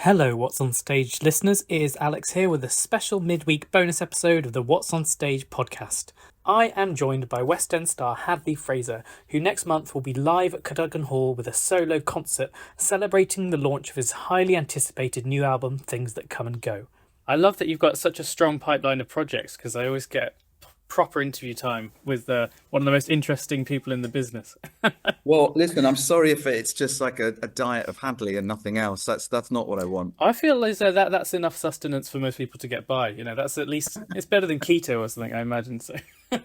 Hello, What's on Stage listeners. It is Alex here with a special midweek bonus episode of the What's on Stage podcast. I am joined by West End star Hadley Fraser, who next month will be live at Cadogan Hall with a solo concert celebrating the launch of his highly anticipated new album, Things That Come and Go. I love that you've got such a strong pipeline of projects because I always get proper interview time with one of the most interesting people in the business. Well, listen, I'm sorry if it's just like a diet of Hadley and nothing else. That's not what I want. I feel as though that's enough sustenance for most people to get by. You know, that's at least, it's better than keto or something, I imagine. So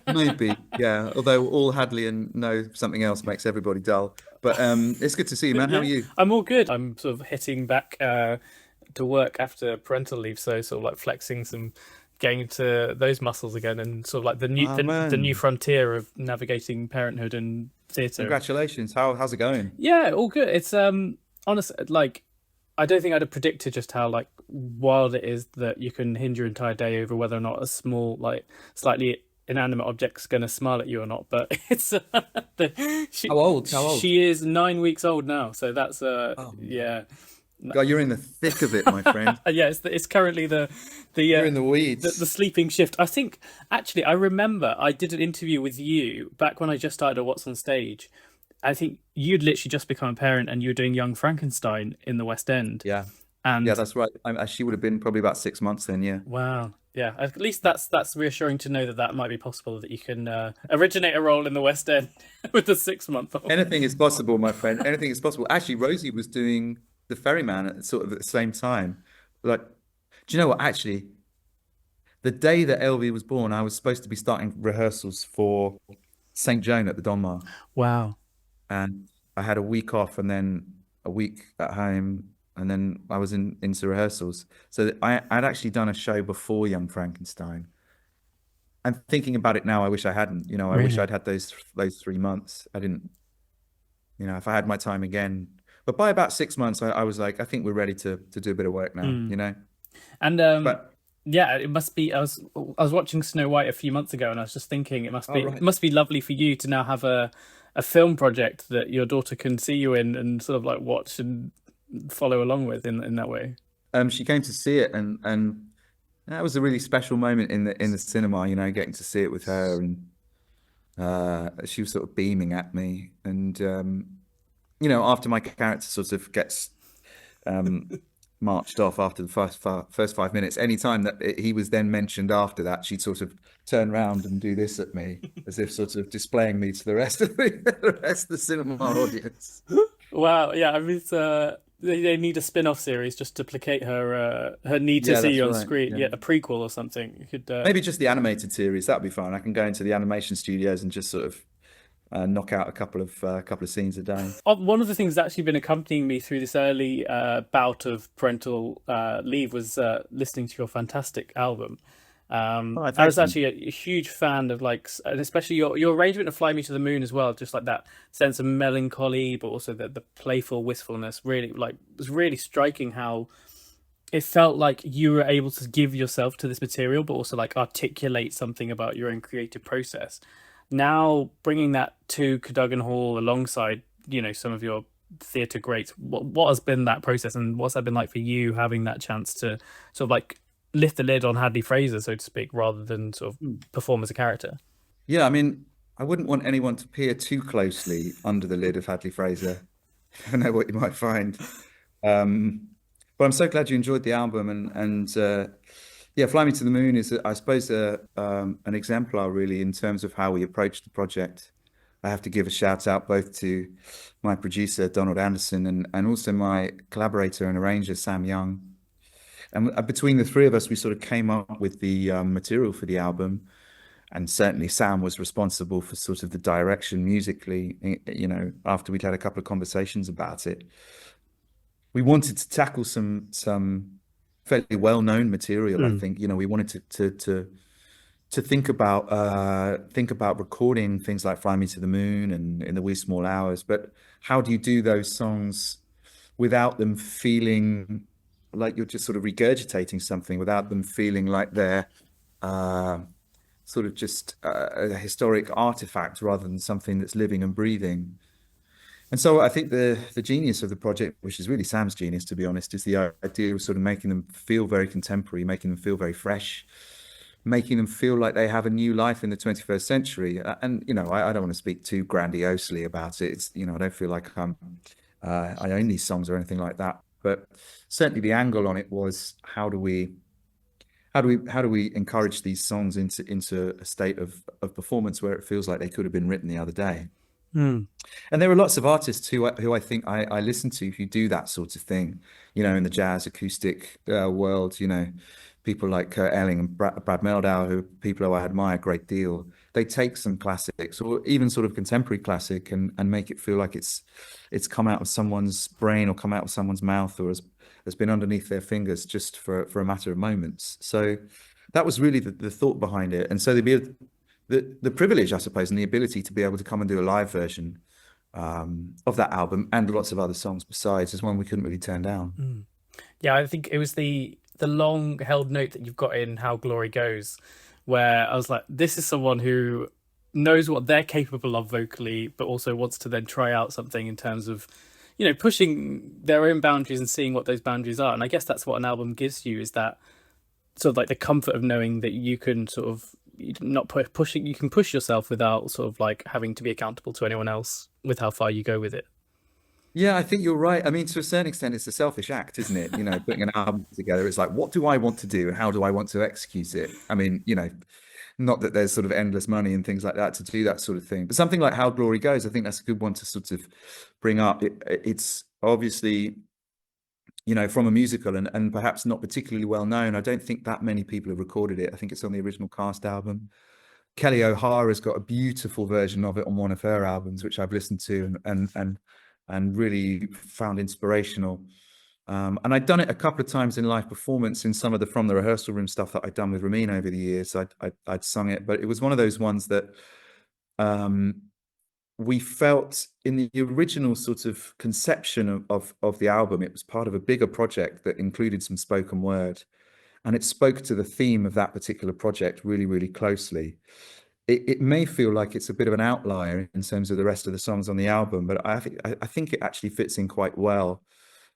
Maybe, yeah. Although all Hadley and no something else makes everybody dull. But it's good to see you, man. How are you? I'm all good. I'm sort of hitting back to work after parental leave, so sort of like flexing some, getting into those muscles again, and sort of like the new frontier of navigating parenthood and theatre. Congratulations. How's it going? Yeah, all good. It's honestly, like, I don't think I'd have predicted just how like wild it is that you can hinge your entire day over whether or not a small, like, slightly inanimate object's going to smile at you or not. But it's How old? She is 9 weeks old now, so that's Oh, yeah. God, you're in the thick of it, my friend. Yeah, it's currently You're in the weeds. the sleeping shift. I think actually I remember I did an interview with you back when I just started at What's on Stage. I think you'd literally just become a parent and you were doing Young Frankenstein in the West End. Yeah, And yeah, that's right. She would have been probably about 6 months then. Yeah. wow, yeah, at least that's reassuring to know that that might be possible, that you can originate a role in the West End with a 6 month old. Anything is possible, my friend. Anything is possible. Actually, Rosie was doing The Ferryman at the same time. Like, do you know what? Actually, the day that Elvie was born, I was supposed to be starting rehearsals for St. Joan at the Donmar, Wow. and I had a week off and then a week at home, and then I was into rehearsals. So I'd actually done a show before Young Frankenstein. I'm thinking about it now. I wish I hadn't. I wish Really? I'd had those 3 months. I didn't. If I had my time again. But by about 6 months, I was like, I think we're ready to do a bit of work now. And But yeah, it must be. I was watching Snow White a few months ago, and I was just thinking right. it must be lovely for you to now have a film project that your daughter can see you in and sort of like watch and follow along with in that way. she came to see it, and that was a really special moment in the cinema. Getting to see it with her, and she was sort of beaming at me, and after my character sort of gets marched off after the first 5 minutes, anytime that he was then mentioned after that, she'd sort of turn around and do this at me, as if sort of displaying me to the rest of the cinema audience. Wow, yeah, I mean, they need a spin-off series just to placate her need to Yeah, see that's you on right. screen. Yeah. Yeah, a prequel or something. You could Maybe just the animated series. That'd be fun. I can go into the animation studios and just sort of knock out a couple of scenes a day. One of the things that's actually been accompanying me through this early bout of parental leave was listening to your fantastic album. I Thank was you. actually a huge fan of, like, and especially your arrangement of "Fly Me to the Moon" as well. Just like that sense of melancholy, but also the playful wistfulness. Really, like, it was really striking how it felt like you were able to give yourself to this material, but also like articulate something about your own creative process. Now bringing that to Cadogan Hall alongside, some of your theatre greats, what has been that process, and what's that been like for you, having that chance to sort of like lift the lid on Hadley Fraser, so to speak, rather than sort of perform as a character? Yeah, I mean, I wouldn't want anyone to peer too closely under the lid of Hadley Fraser. I know what you might find. But I'm so glad you enjoyed the album, and yeah, Fly Me to the Moon is, I suppose, an exemplar really in terms of how we approached the project. I have to give a shout out both to my producer Donald Anderson and also my collaborator and arranger Sam Young. And between the three of us, we sort of came up with the material for the album. And certainly Sam was responsible for sort of the direction musically, after we'd had a couple of conversations about it. We wanted to tackle some fairly well-known material. I think, we wanted to think about recording things like "Fly Me to the Moon" and "In the Wee Small Hours," but how do you do those songs without them feeling like you're just sort of regurgitating something, without them feeling like they're sort of just a historic artifact rather than something that's living and breathing? And so I think the genius of the project, which is really Sam's genius, to be honest, is the idea of sort of making them feel very contemporary, making them feel very fresh, making them feel like they have a new life in the 21st century. And, you know, I don't want to speak too grandiosely about it. It's, you know, I don't feel like I own these songs or anything like that. But certainly the angle on it was how do we encourage these songs into a state of performance where it feels like they could have been written the other day. Mm. And there are lots of artists who I think I listen to who do that sort of thing, you know, in the jazz acoustic world, you know, people like Kurt Elling and Brad Mehldau, who people who I admire a great deal. They take some classics or even sort of contemporary classic and make it feel like it's come out of someone's brain or come out of someone's mouth or has been underneath their fingers just for a matter of moments. So that was really the thought behind it. And so the privilege, I suppose, and the ability to be able to come and do a live version of that album and lots of other songs besides is one we couldn't really turn down. Mm. Yeah, I think it was the long held note that you've got in How Glory Goes, where I was like, this is someone who knows what they're capable of vocally, but also wants to then try out something in terms of, you know, pushing their own boundaries and seeing what those boundaries are. And I guess that's what an album gives you, is that sort of like the comfort of knowing that you can sort of not pushing, you can push yourself without sort of like having to be accountable to anyone else with how far you go with it. Yeah, I think you're right. I mean, to a certain extent, it's a selfish act, isn't it? You know, putting an album together, it's like, what do I want to do? And how do I want to execute it? I mean, you know, not that there's sort of endless money and things like that to do that sort of thing. But something like How Glory Goes, I think that's a good one to sort of bring up. It's obviously, you know, from a musical and perhaps not particularly well known. I don't think that many people have recorded it. I think it's on the original cast album. Kelly O'Hara's got a beautiful version of it on one of her albums, which I've listened to and really found inspirational. And I'd done it a couple of times in live performance in some of the From the Rehearsal Room stuff that I'd done with Ramin over the years. I'd sung it, but it was one of those ones that we felt in the original sort of conception of the album, it was part of a bigger project that included some spoken word. And it spoke to the theme of that particular project really, really closely. It may feel like it's a bit of an outlier in terms of the rest of the songs on the album, but I think it actually fits in quite well.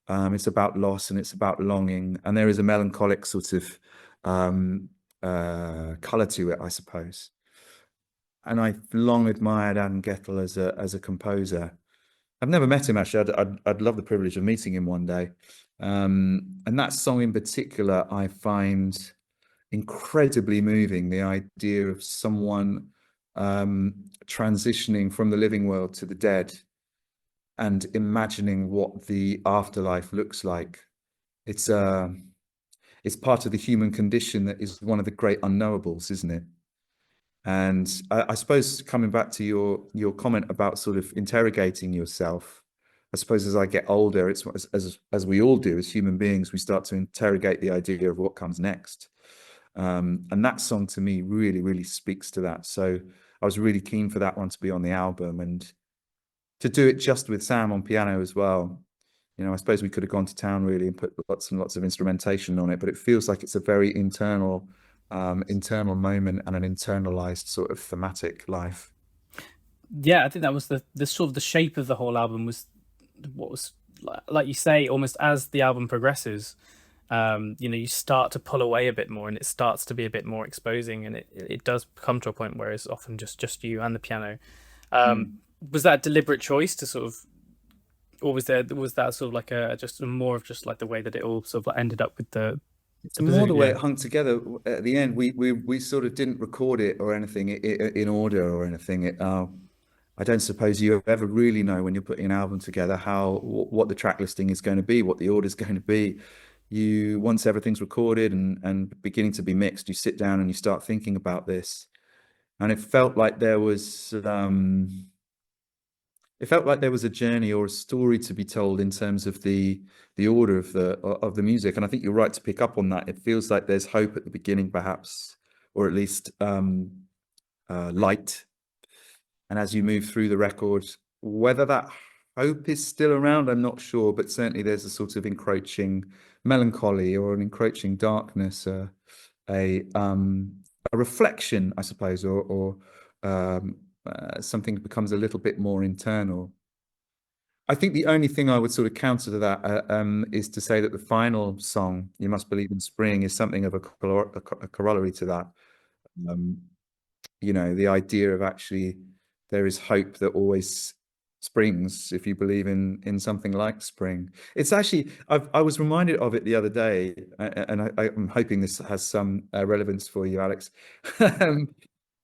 It's about loss and it's about longing, and there is a melancholic sort of color to it, I suppose. And I've long admired Adam Gettel as a composer. I've never met him actually. I'd love the privilege of meeting him one day. And that song in particular, I find incredibly moving. The idea of someone transitioning from the living world to the dead and imagining what the afterlife looks like. It's part of the human condition that is one of the great unknowables, isn't it? And I suppose coming back to your comment about sort of interrogating yourself, I suppose as I get older, it's as we all do as human beings, we start to interrogate the idea of what comes next. And that song to me really, really speaks to that. So I was really keen for that one to be on the album and to do it just with Sam on piano as well. You know, I suppose we could have gone to town really and put lots and lots of instrumentation on it, but it feels like it's a very internal moment and an internalized sort of thematic life. Yeah, I think that was the sort of the shape of the whole album was what was like you say, almost as the album progresses, you know, you start to pull away a bit more and it starts to be a bit more exposing, and it does come to a point where it's often just you and the piano. Was that a deliberate choice to sort of, or was that sort of like just more of just like the way that it all sort of like ended up with the it's more the way it hung together at the end. We sort of didn't record it or anything in order or anything. I don't suppose you ever really know when you're putting an album together what the track listing is going to be, what the order is going to be. Once everything's recorded and beginning to be mixed, you sit down and you start thinking about this. And it felt like there was a journey or a story to be told in terms of the order of the music. And I think you're right to pick up on that. It feels like there's hope at the beginning, perhaps, or at least light. And as you move through the record, whether that hope is still around, I'm not sure, but certainly there's a sort of encroaching melancholy or an encroaching darkness, a reflection, I suppose, or something becomes a little bit more internal. I think the only thing I would sort of counter to that is to say that the final song, "You Must Believe in Spring," is something of a corollary to that. Um, the idea of actually there is hope that always springs if you believe in something like spring. It's actually I was reminded of it the other day, and I'm hoping this has some relevance for you, Alex.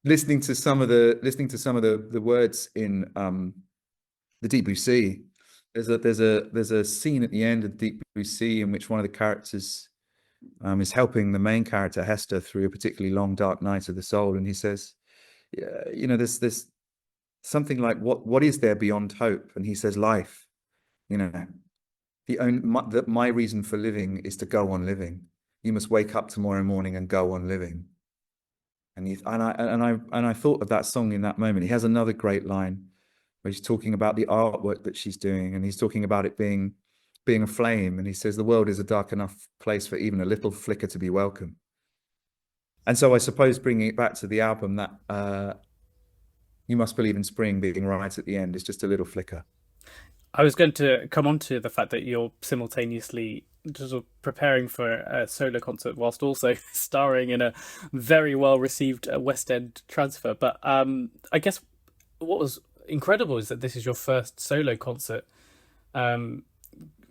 Listening to some of the words in the Deep Blue Sea. There's a scene at the end of Deep Blue Sea in which one of the characters is helping the main character Hester through a particularly long dark night of the soul, and he says, "Yeah, there's something like what is there beyond hope?" And he says, "Life. You know, my reason for living is to go on living. You must wake up tomorrow morning and go on living." And I thought of that song in that moment. He has another great line where he's talking about the artwork that she's doing, and he's talking about it being a flame, and he says the world is a dark enough place for even a little flicker to be welcome. And so I suppose bringing it back to the album, that "You Must Believe in Spring" being right at the end is just a little flicker. I was going to come on to the fact that you're simultaneously sort of preparing for a solo concert whilst also starring in a very well received West End transfer. But I guess what was incredible is that this is your first solo concert,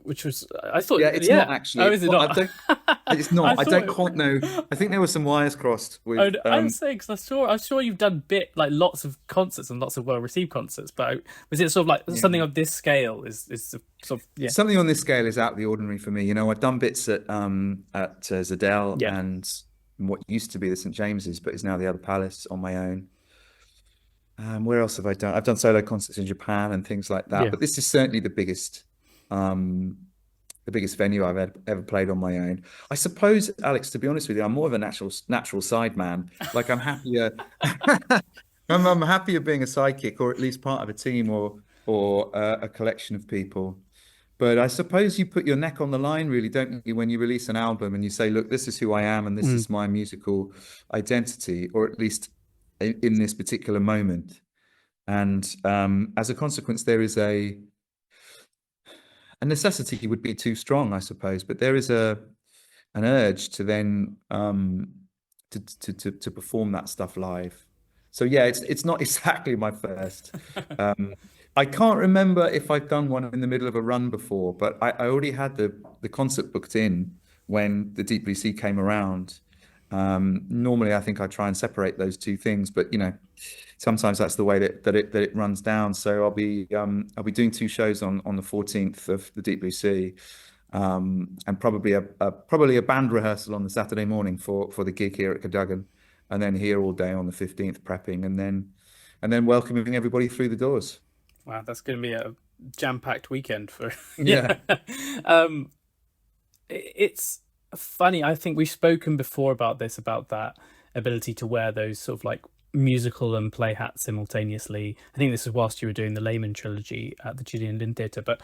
which was, I thought, yeah, it's not actually. Oh, is it not? It's not. I don't quite know. I think there were some wires crossed with. I was saying, because I'm sure you've done lots of concerts and lots of well-received concerts, but was it sort of like something of this scale? Is sort of, yeah. Something on this scale is out of the ordinary for me. I've done bits at Zadell and what used to be the St James's, but is now the Other Palace on my own. Where else have I done? I've done solo concerts in Japan and things like that. Yeah. But this is certainly the biggest venue I've ever played on my own. I suppose, Alex, to be honest with you, I'm more of a natural side man. Like, I'm happier. I'm happier being a sidekick, or at least part of a team, or a collection of people. But I suppose you put your neck on the line, really, don't you, when you release an album and you say, "Look, this is who I am, and this is my musical identity," or at least in this particular moment. And as a consequence, there is a necessity would be too strong, I suppose, but there is an urge to then to perform that stuff live. So yeah, it's not exactly my first. I can't remember if I've done one in the middle of a run before, but I already had the concert booked in when the Deep Blue Sea came around. Normally, I think I try and separate those two things, but sometimes that's the way that it runs down. So I'll be doing two shows on the 14th of the Deep Blue Sea, and probably a band rehearsal on the Saturday morning for the gig here at Cadogan, and then here all day on the 15th prepping, and then welcoming everybody through the doors. Wow, that's going to be a jam-packed weekend for yeah. It's funny. I think we've spoken before about that ability to wear those sort of like musical and play hats simultaneously. I think this is whilst you were doing the Lehman trilogy at the Julian Lynn Theatre. But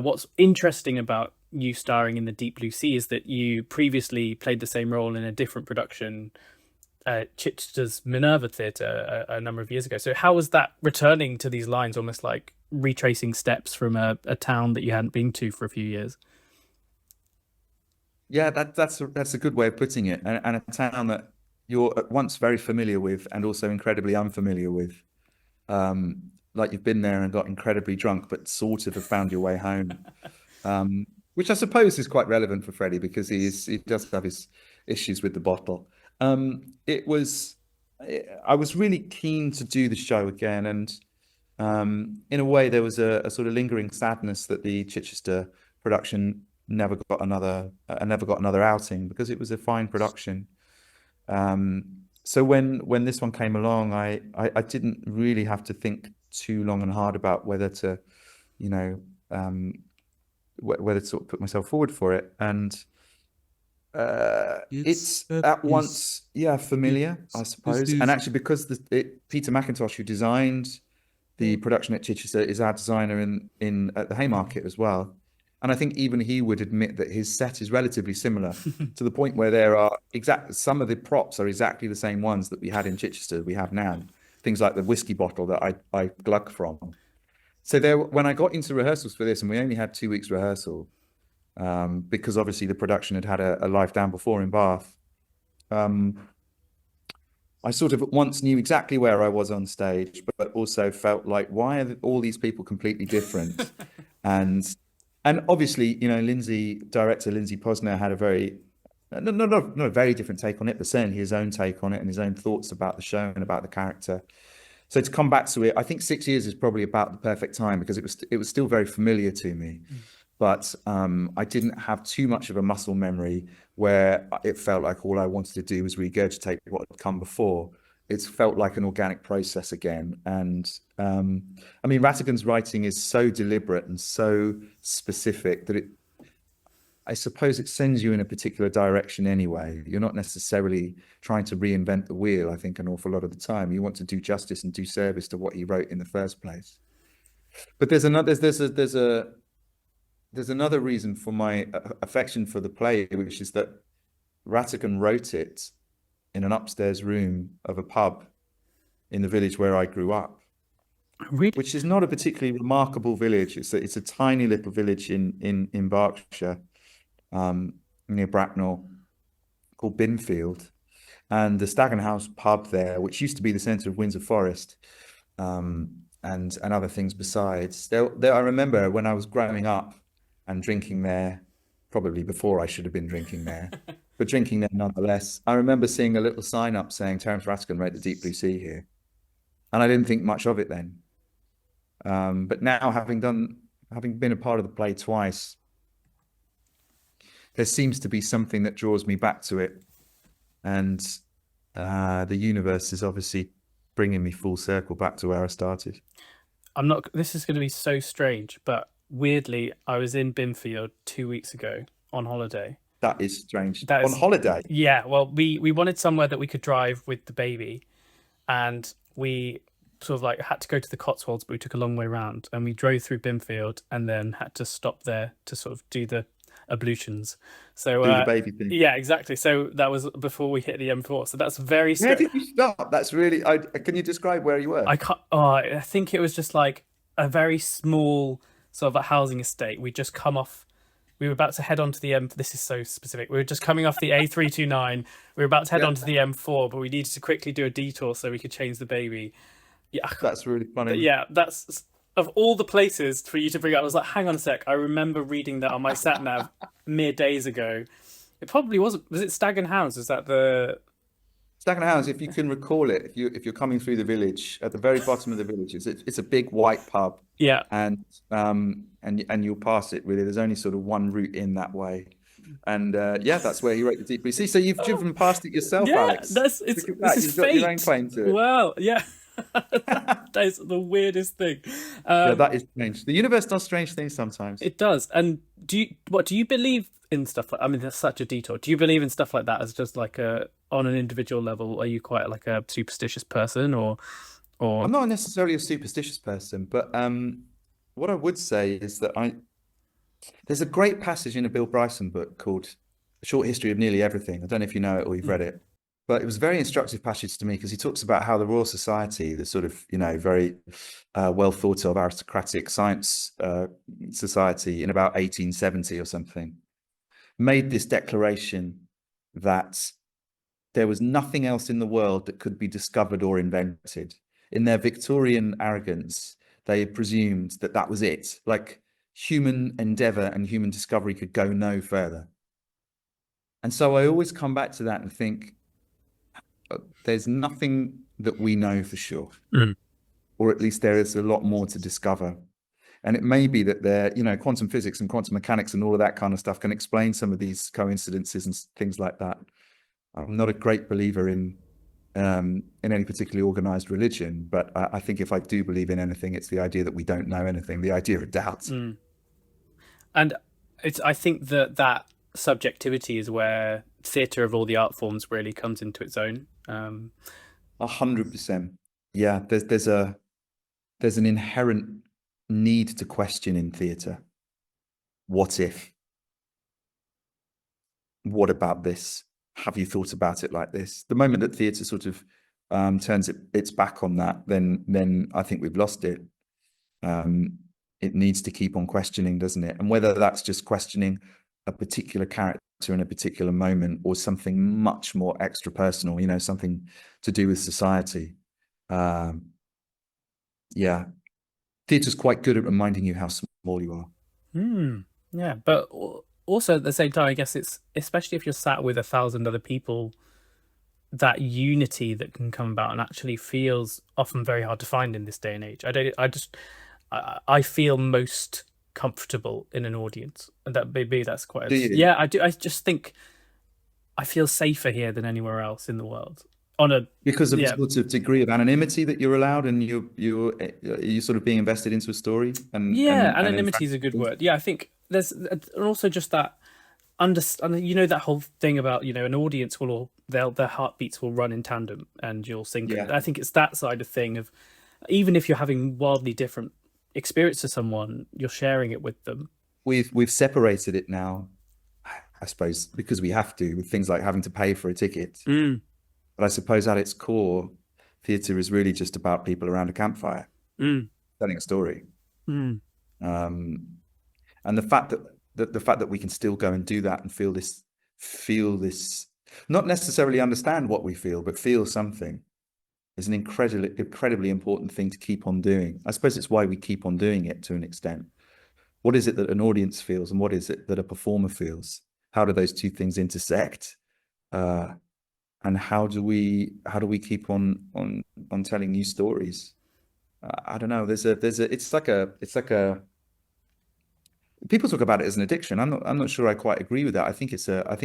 what's interesting about you starring in the Deep Blue Sea is that you previously played the same role in a different production, Chichester's Minerva Theatre, a number of years ago. So how was that, returning to these lines, almost like retracing steps from a town that you hadn't been to for a few years? Yeah, that's a good way of putting it, and a town that you're at once very familiar with and also incredibly unfamiliar with. Like you've been there and got incredibly drunk, but sort of have found your way home. Which I suppose is quite relevant for Freddie, because he does have his issues with the bottle. I was really keen to do the show again, and in a way there was a sort of lingering sadness that the Chichester production never got another outing, because it was a fine production. So when this one came along, I didn't really have to think too long and hard about whether to sort of put myself forward for it. And it's at once familiar, I suppose, and actually because Peter McIntosh, who designed the production at Chichester, is our designer at the Haymarket as well. And I think even he would admit that his set is relatively similar to the point where there are some of the props are exactly the same ones that we had in Chichester we have now. Things like the whiskey bottle that I glug from. So there, when I got into rehearsals for this, and we only had 2 weeks rehearsal, because obviously the production had a live down before in Bath. I sort of at once knew exactly where I was on stage, but also felt like, why are all these people completely different? and obviously, director Lindsay Posner had a very, not a very different take on it, but certainly his own take on it and his own thoughts about the show and about the character. So to come back to it, I think 6 years is probably about the perfect time, because it was still very familiar to me. But I didn't have too much of a muscle memory where it felt like all I wanted to do was regurgitate what had come before. It's felt like an organic process again. And I mean, Rattigan's writing is so deliberate and so specific that I suppose it sends you in a particular direction anyway. You're not necessarily trying to reinvent the wheel, I think, an awful lot of the time. You want to do justice and do service to what he wrote in the first place. But there's another reason for my affection for the play, which is that Rattigan wrote it in an upstairs room of a pub in the village where I grew up. Really? Which is not a particularly remarkable village. It's a tiny little village in Berkshire, near Bracknell, called Bimfield. And the Cadogan Hall pub there, which used to be the centre of Windsor Forest, and other things besides. There, I remember when I was growing up and drinking there, probably before I should have been drinking there, but drinking there nonetheless. I remember seeing a little sign up saying Terence Rattigan wrote The Deep Blue Sea here. And I didn't think much of it then. But now, having been a part of the play twice, there seems to be something that draws me back to it. And the universe is obviously bringing me full circle back to where I started. This is going to be so strange, but weirdly, I was in Bimfield 2 weeks ago on holiday. That is strange. On holiday? Yeah, well, we wanted somewhere that we could drive with the baby, and we sort of like had to go to the Cotswolds, but we took a long way round, and we drove through Bimfield and then had to stop there to sort of do the ablutions. So do the baby thing. Yeah, exactly. So that was before we hit the M4. So that's very Where did you stop? That's really, can you describe where you were? I think it was just like a very small sort of a housing estate. We just come off, we were about to head onto the M. This is so specific. We were just coming off the A329. We were about to head onto the M4, but we needed to quickly do a detour so we could change the baby. Yeah, that's really funny. But yeah, that's, of all the places for you to bring up. I was like, hang on a sec. I remember reading that on my sat nav mere days ago. It probably wasn't. Was it Stag and Hounds? Is that the Stag and Hounds? If you can recall it, if you're coming through the village, at the very bottom of the village, it's a big white pub. Yeah. And you'll pass it really. There's only sort of one route in that way. And yeah, that's where he wrote The Deep Blue Sea. So you've driven past it yourself, yeah, Alex. This is You've fate. got your own claim to it. Well, yeah. That is the weirdest thing. Yeah, that is strange. The universe does strange things sometimes. It does. And do you believe in stuff like, I mean, that's such a detour. Do you believe in stuff like that as just like on an individual level? Are you quite like a superstitious person or? I'm not necessarily a superstitious person, but what I would say is that there's a great passage in a Bill Bryson book called A Short History of Nearly Everything. I don't know if you know it or you've read it. But it was a very instructive passage to me, because he talks about how the Royal Society, the sort of, very well thought of aristocratic science society in about 1870 or something, made this declaration that there was nothing else in the world that could be discovered or invented. In their Victorian arrogance, they presumed that that was it. Like, human endeavour and human discovery could go no further. And so I always come back to that and think, there's nothing that we know for sure, or at least there is a lot more to discover. And it may be that quantum physics and quantum mechanics and all of that kind of stuff can explain some of these coincidences and things like that. I'm not a great believer in any particularly organized religion, but I think if I do believe in anything, it's the idea that we don't know anything, the idea of doubt. And I think that subjectivity is where theatre of all the art forms really comes into its own. 100%. Yeah, there's an inherent need to question in theatre. What if? What about this? Have you thought about it like this? The moment that theatre sort of turns its back on that, then I think we've lost it. it needs to keep on questioning, doesn't it? And whether that's just questioning a particular character in a particular moment or something much more extra personal, you know, something to do with society. Yeah, theatre's quite good at reminding you how small you are. Yeah, but also at the same time, I guess it's, especially if you're sat with 1,000 other people, that unity that can come about and actually feels often very hard to find in this day and age. I feel most comfortable in an audience, and that maybe that's quite Do you? yeah, I do. I just think I feel safer here than anywhere else in the world. On a Because of the yeah, sort of degree of anonymity that you're allowed, and you're sort of being invested into a story, yeah, and in anonymity fact, is a good word. Yeah, I think there's, and also just that understand, you know, that whole thing about, you know, an audience will all, their heartbeats will run in tandem and you'll sync. yeah, I think it's that side of thing of, even if you're having wildly different experience to someone, you're sharing it with them. we've separated it now, I suppose, because we have to, with things like having to pay for a ticket. But I suppose at its core, theatre is really just about people around a campfire telling a story. Um, and the fact that we can still go and do that and feel this, not necessarily understand what we feel, but feel something, is an incredibly important thing to keep on doing. I suppose it's why we keep on doing it to an extent. What is it that an audience feels, and what is it that a performer feels? How do those two things intersect? And how do we keep on telling new stories? I don't know. It's like a people talk about it as an addiction. I'm not sure I quite agree with that. I think it's a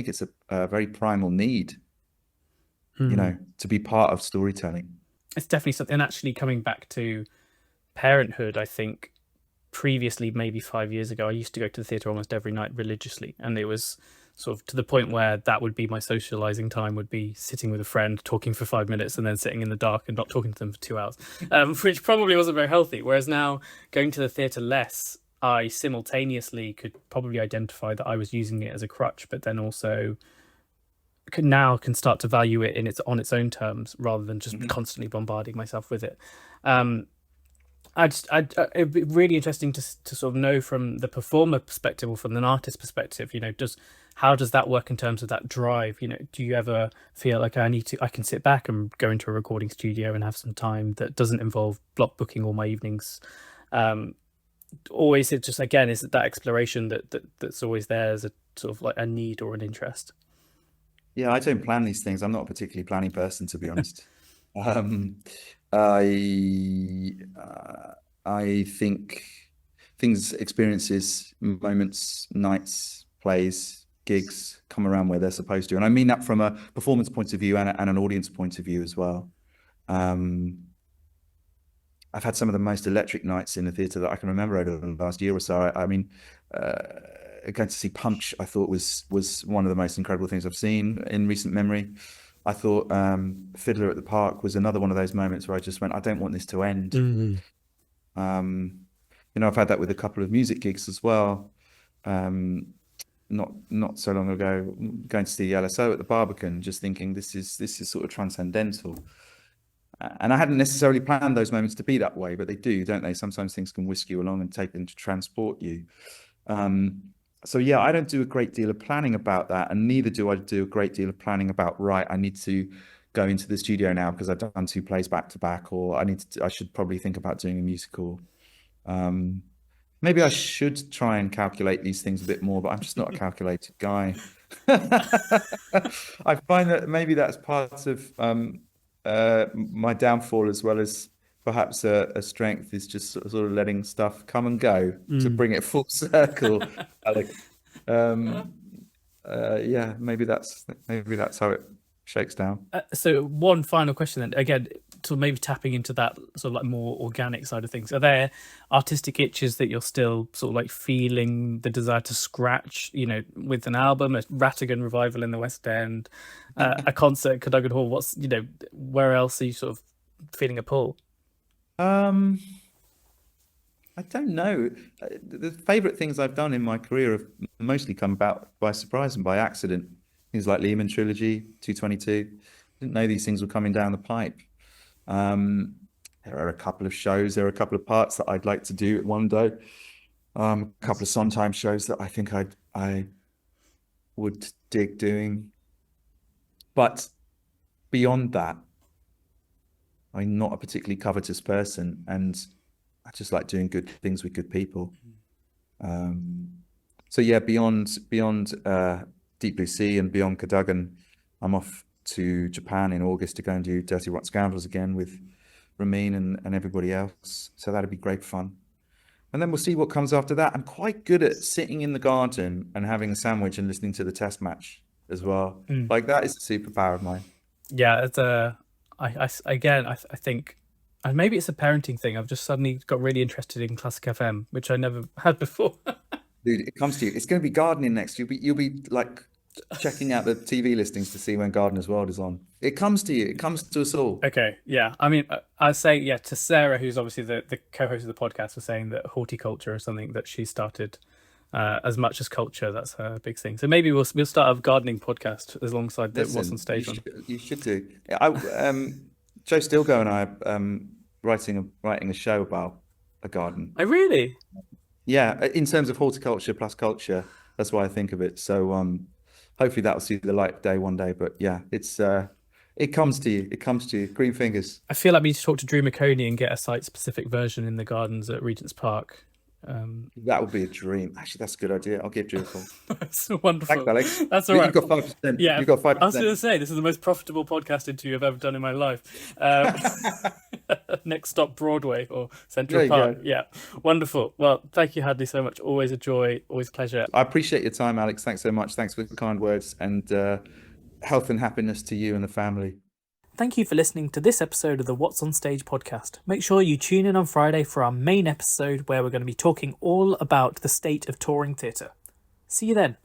very primal need, you know, to be part of storytelling. It's definitely something. And actually, coming back to parenthood, I think previously, maybe 5 years ago, I used to go to the theatre almost every night religiously, and it was sort of to the point where that would be my socializing time, would be sitting with a friend, talking for 5 minutes, and then sitting in the dark and not talking to them for 2 hours, which probably wasn't very healthy. Whereas now, going to the theatre less, I simultaneously could probably identify that I was using it as a crutch, but then also can start to value it on its own terms, rather than just constantly bombarding myself with it. It'd be really interesting to sort of know from the performer perspective or from an artist perspective, you know, how does that work in terms of that drive? You know, do you ever feel like I can sit back and go into a recording studio and have some time that doesn't involve block booking all my evenings? Always, it just, again, is it that exploration that's always there as a sort of like a need or an interest? Yeah, I don't plan these things. I'm not a particularly planning person, to be honest. I think things, experiences, moments, nights, plays, gigs come around where they're supposed to, and I mean that from a performance point of view and an audience point of view as well. I've had some of the most electric nights in the theatre that I can remember over the last year or so. I mean, going to see Punch, I thought was one of the most incredible things I've seen in recent memory. I thought Fiddler at the Park was another one of those moments where I just went, I don't want this to end. You know, I've had that with a couple of music gigs as well. Not so long ago, going to see the LSO at the Barbican, just thinking this is sort of transcendental. And I hadn't necessarily planned those moments to be that way, but they do, don't they? Sometimes things can whisk you along and take them to transport you. So yeah, I don't do a great deal of planning about that, and neither do I do a great deal of planning about, right, I need to go into the studio now because I've done 2 plays back to back, or I should probably think about doing a musical. Maybe I should try and calculate these things a bit more, but I'm just not a calculated guy. I find that maybe that's part of my downfall, as well as perhaps a strength, is just sort of letting stuff come and go to bring it full circle. Yeah, maybe that's how it shakes down. So one final question then, again, to maybe tapping into that sort of like more organic side of things, are there artistic itches that you're still sort of like feeling the desire to scratch, you know, with an album, a Rattigan revival in the West End, a concert at Cadogan Hall? What's, you know, where else are you sort of feeling a pull? I don't know. The favorite things I've done in my career have mostly come about by surprise and by accident. Things like Lehman Trilogy, 222. Didn't know these things were coming down the pipe. there are a couple of shows, there are a couple of parts that I'd like to do one day. A couple of Sondheim shows that I think I would dig doing. But beyond that, I'm not a particularly covetous person, and I just like doing good things with good people. So yeah, beyond Deep Blue Sea and beyond Cadogan, I'm off to Japan in August to go and do Dirty Rotten Scoundrels again with Ramin and everybody else. So that'd be great fun. And then we'll see what comes after that. I'm quite good at sitting in the garden and having a sandwich and listening to the test match as well. Like, that is a superpower of mine. Yeah, it's I think, and maybe it's a parenting thing. I've just suddenly got really interested in Classic FM, which I never had before. Dude, it comes to you. It's going to be gardening next. You'll be like checking out the TV listings to see when Gardener's World is on. It comes to you. It comes to us all. Okay, yeah. I mean, I'd say, yeah, to Sarah, who's obviously the co-host of the podcast, was saying that horticulture is something that she started as much as culture. That's her big thing. So maybe we'll start a gardening podcast alongside the What's on Stage one. You should do. Joe Stilgo and I are writing a show about a garden. I really? Yeah, in terms of horticulture plus culture, that's why I think of it. So hopefully that will see the light of day one day. But yeah, it comes to you. It comes to you. Green fingers. I feel like we need to talk to Drew McConey and get a site-specific version in the gardens at Regent's Park. That would be a dream. Actually, that's a good idea. I'll give Drew a call. That's wonderful. Thanks, Alex. That's all right. You've got 5%. Yeah, you've got 5%. I was going to say, this is the most profitable podcast interview I've ever done in my life. Next stop, Broadway or Central Park. Yeah, wonderful. Well, thank you, Hadley, so much. Always a joy, always a pleasure. I appreciate your time, Alex. Thanks so much. Thanks for the kind words, and health and happiness to you and the family. Thank you for listening to this episode of the What's on Stage podcast. Make sure you tune in on Friday for our main episode where we're going to be talking all about the state of touring theatre. See you then.